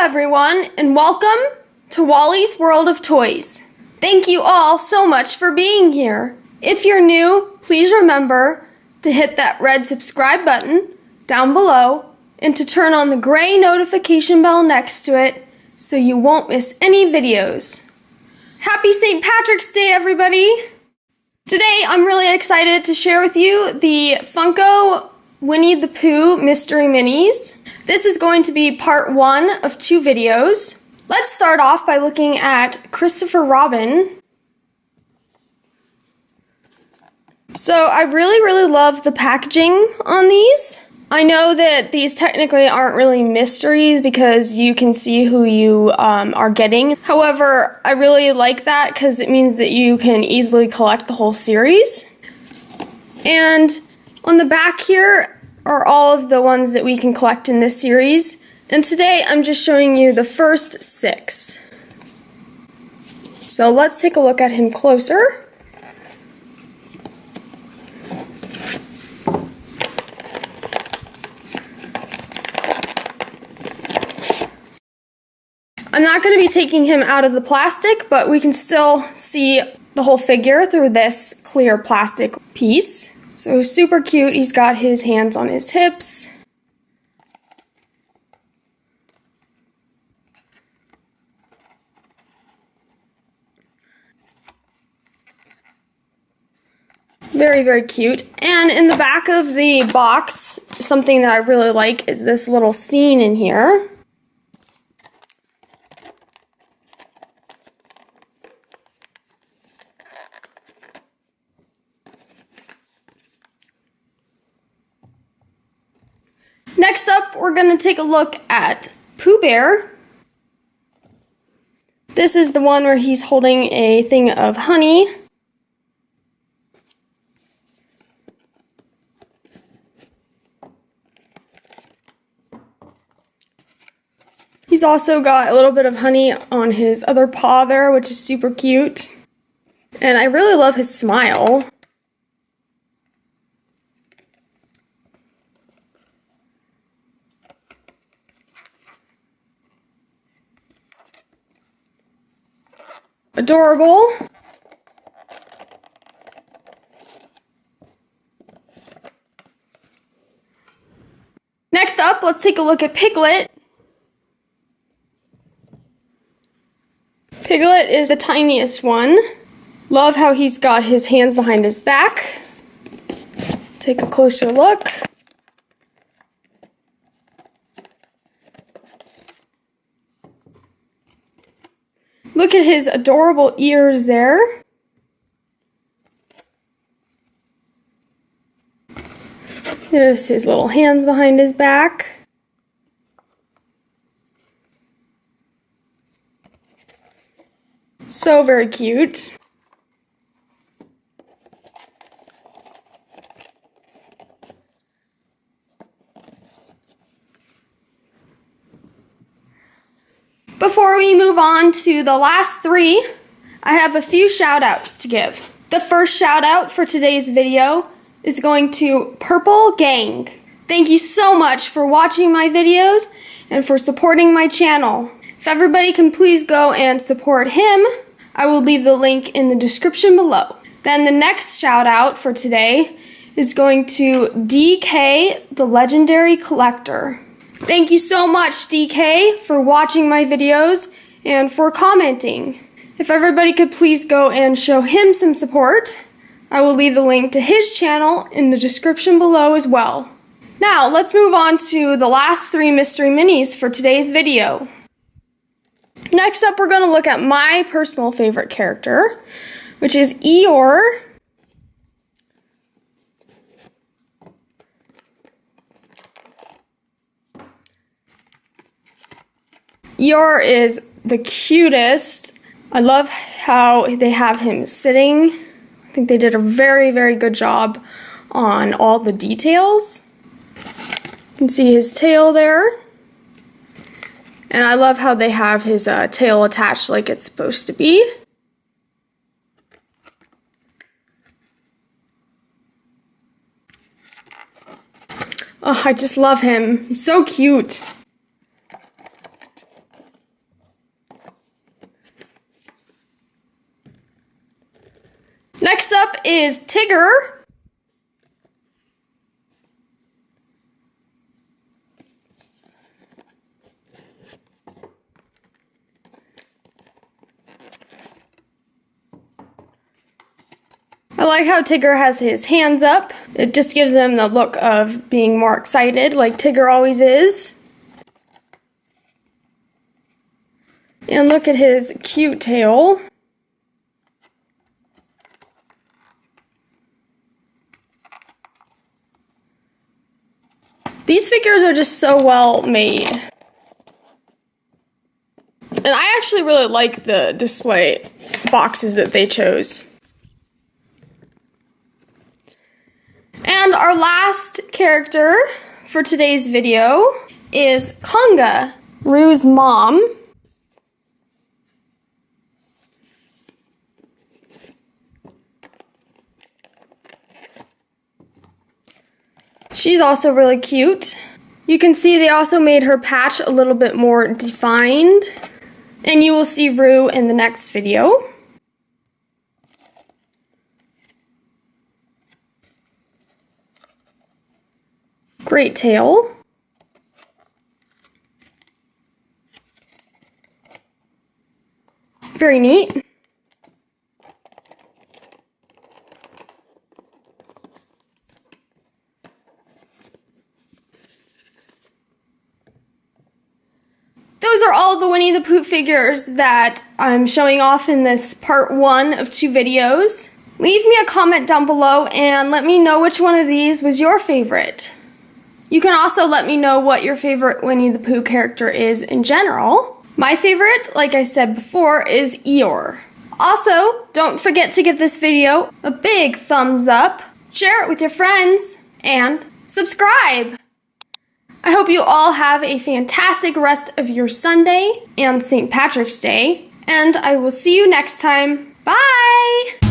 everyone, and welcome to Wally's World of Toys. Thank you all so much for being here. If you're new, please remember to hit that red subscribe button down below and to turn on the gray notification bell next to it so you won't miss any videos. Happy St. Patrick's Day, everybody! Today, I'm really excited to share with you the Funko Winnie the Pooh Mystery Minis. This is going to be part 1 of 2 videos. Let's start off by looking at Christopher Robin. So I really love the packaging on these. I know that these technically aren't really mysteries because you can see who you are getting. However, I really like that because it means that you can easily collect the whole series. And on the back here are all of the ones that we can collect in this series. And today I'm just showing you the first 6. So let's take a look at him closer. I'm not going to be taking him out of the plastic, but we can still see the whole figure through this clear plastic piece. So super cute. He's got his hands on his hips. Very cute. And in the back of the box, something that I really like is this little scene in here. Next up, we're going to take a look at Pooh Bear. This is the one where he's holding a thing of honey. He's also got a little bit of honey on his other paw there, which is super cute. And I really love his smile. Adorable. Next up, let's take a look at Piglet. Piglet is the tiniest one. Love how he's got his hands behind his back. Take a closer look. Look at his adorable ears there. There's his little hands behind his back. So very cute. Before we move on to the last 3, I have a few shout outs to give. The first shout out for today's video is going to Purple Gang. Thank you so much for watching my videos and for supporting my channel. If everybody can please go and support him, I will leave the link in the description below. Then the next shout out for today is going to DK, the Legendary Collector. Thank you so much, DK, for watching my videos and for commenting. If everybody could please go and show him some support, I will leave the link to his channel in the description below as well. Now, let's move on to the last 3 mystery minis for today's video. Next up, we're going to look at my personal favorite character, which is Eeyore. Eeyore is the cutest. I love how they have him sitting. I think they did a very good job on all the details. You can see his tail there. And I love how they have his tail attached like it's supposed to be. Oh, I just love him. He's so cute. Next up is Tigger. I like how Tigger has his hands up. It just gives him the look of being more excited, like Tigger always is. And look at his cute tail. These figures are just so well made. And I actually really like the display boxes that they chose. And our last character for today's video is Conga, Rue's mom. She's also really cute. You can see they also made her patch a little bit more defined. And you will see Rue in the next video. Great tail. Very neat. Those are all the Winnie the Pooh figures that I'm showing off in this part 1 of 2 videos. Leave me a comment down below and let me know which one of these was your favorite. You can also let me know what your favorite Winnie the Pooh character is in general. My favorite, like I said before, is Eeyore. Also, don't forget to give this video a big thumbs up, share it with your friends, and subscribe! I hope you all have a fantastic rest of your Sunday and St. Patrick's Day, and I will see you next time. Bye!